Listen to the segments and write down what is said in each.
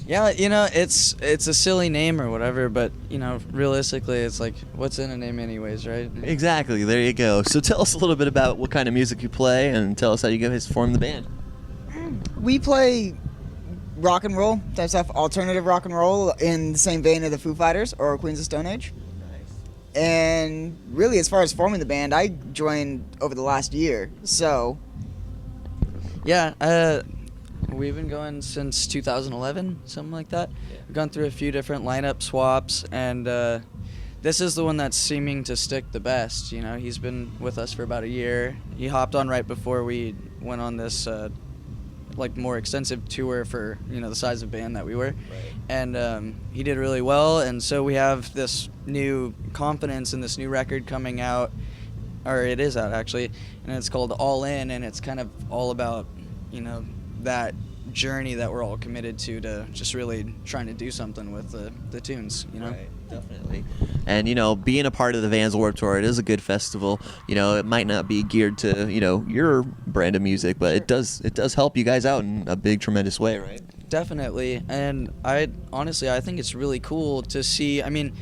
Yeah, it's a silly name or whatever, but realistically, it's like, what's in a name anyways, right? Exactly. There you go. So tell us a little bit about what kind of music you play, and tell us how you guys form the band. We play rock and roll type stuff, alternative rock and roll in the same vein of the Foo Fighters or Queens of Stone Age. And really, as far as forming the band, I joined over the last year, so... Yeah, we've been going since 2011, something like that. We've gone through a few different lineup swaps, and this is the one that's seeming to stick the best. He's been with us for about a year. He hopped on right before we went on this more extensive tour for the size of band that we were, and he did really well. And so we have this new confidence in this new record coming out, or it is out actually, and it's called All In, and it's kind of all about that journey that we're all committed to just really trying to do something with the tunes, Right, definitely. And being a part of the Vans Warped Tour, it is a good festival. It might not be geared to your brand of music, but it does help you guys out in a big, tremendous way, right? Definitely. And I think it's really cool to see. I mean,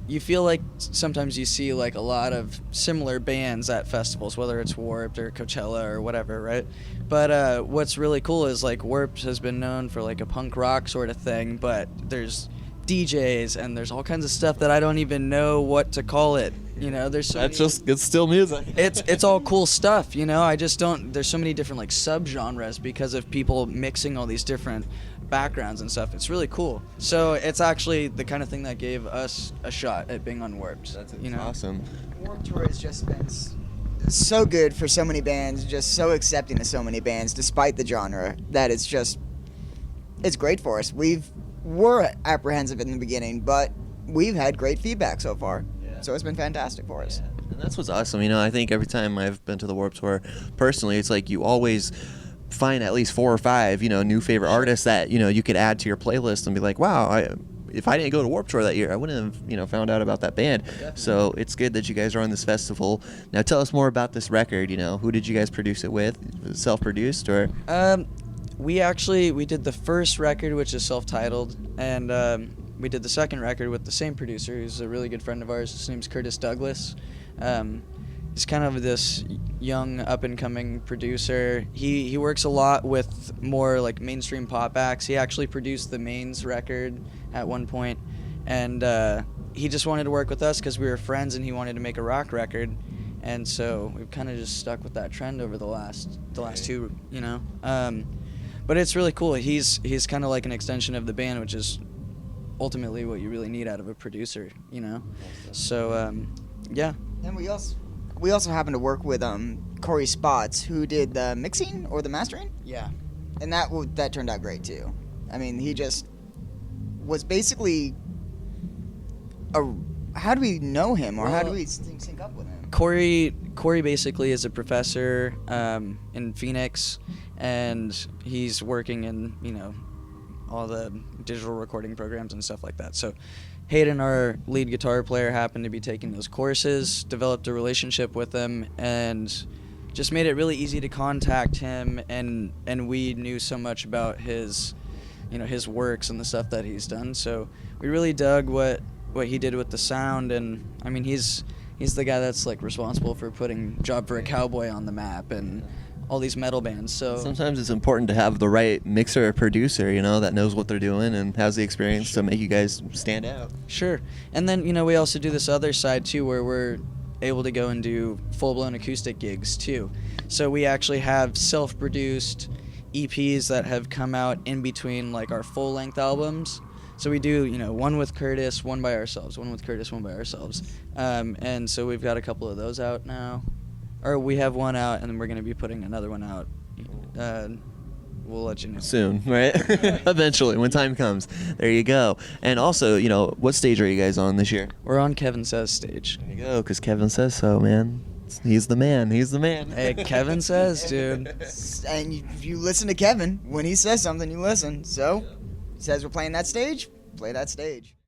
you feel like sometimes you see like a lot of similar bands at festivals, whether it's Warped or Coachella or whatever, right? But what's really cool is like Warped has been known for like a punk rock sort of thing, but there's DJs and there's all kinds of stuff that I don't even know what to call it. There's so it's still music. It's all cool stuff. I just don't. There's so many different like subgenres because of people mixing all these different backgrounds and stuff. It's really cool. So it's actually the kind of thing that gave us a shot at being on Warped. That's awesome. Warped Tour has just been so good for so many bands, just so accepting of so many bands, despite the genre, that it's great for us. We're apprehensive in the beginning, but we've had great feedback so far. Yeah. So it's been fantastic for us. Yeah. And that's what's awesome. I think every time I've been to the Warped Tour, personally, it's like you always find at least 4 or 5, new favorite artists that, you could add to your playlist and be like, wow, if I didn't go to Warped Tour that year, I wouldn't have, found out about that band. Definitely. So it's good that you guys are on this festival. Now tell us more about this record. Who did you guys produce it with? Was it self-produced or? We did the first record, which is self-titled, and we did the second record with the same producer, who's a really good friend of ours. His name's Curtis Douglas. He's kind of this young, up-and-coming producer. He works a lot with more like mainstream pop acts. He actually produced the Mains record at one point, and he just wanted to work with us because we were friends, and he wanted to make a rock record. And so we've kind of just stuck with that trend over the last two, But it's really cool. He's kind of like an extension of the band, which is ultimately what you really need out of a producer, So, yeah. And we also happen to work with Corey Spots, who did the mixing or the mastering. Yeah. And that turned out great too. I mean, he just was basically how do we know him, or how do we sync up with him? Corey basically is a professor in Phoenix, and he's working in all the digital recording programs and stuff like that. So Hayden, our lead guitar player, happened to be taking those courses, developed a relationship with him, and just made it really easy to contact him. And we knew so much about his works and the stuff that he's done. So we really dug what he did with the sound. And I mean, he's the guy that's like responsible for putting Job for a Cowboy on the map and all these metal bands. So sometimes it's important to have the right mixer or producer, that knows what they're doing and has the experience to make you guys stand out. Sure. And then, we also do this other side too, where we're able to go and do full-blown acoustic gigs too. So we actually have self-produced EPs that have come out in between like our full-length albums. So we do, one with Curtis, one by ourselves, one with Curtis, one by ourselves. And so we've got a couple of those out now. Or we have one out, and then we're going to be putting another one out. We'll let you know. Soon, right? Eventually, when time comes. There you go. And also, what stage are you guys on this year? We're on Kevin Says stage. There you go, because Kevin says so, man. He's the man. He's the man. Hey, Kevin says, dude. And if you listen to Kevin, when he says something, you listen. So, he says we're playing that stage, play that stage.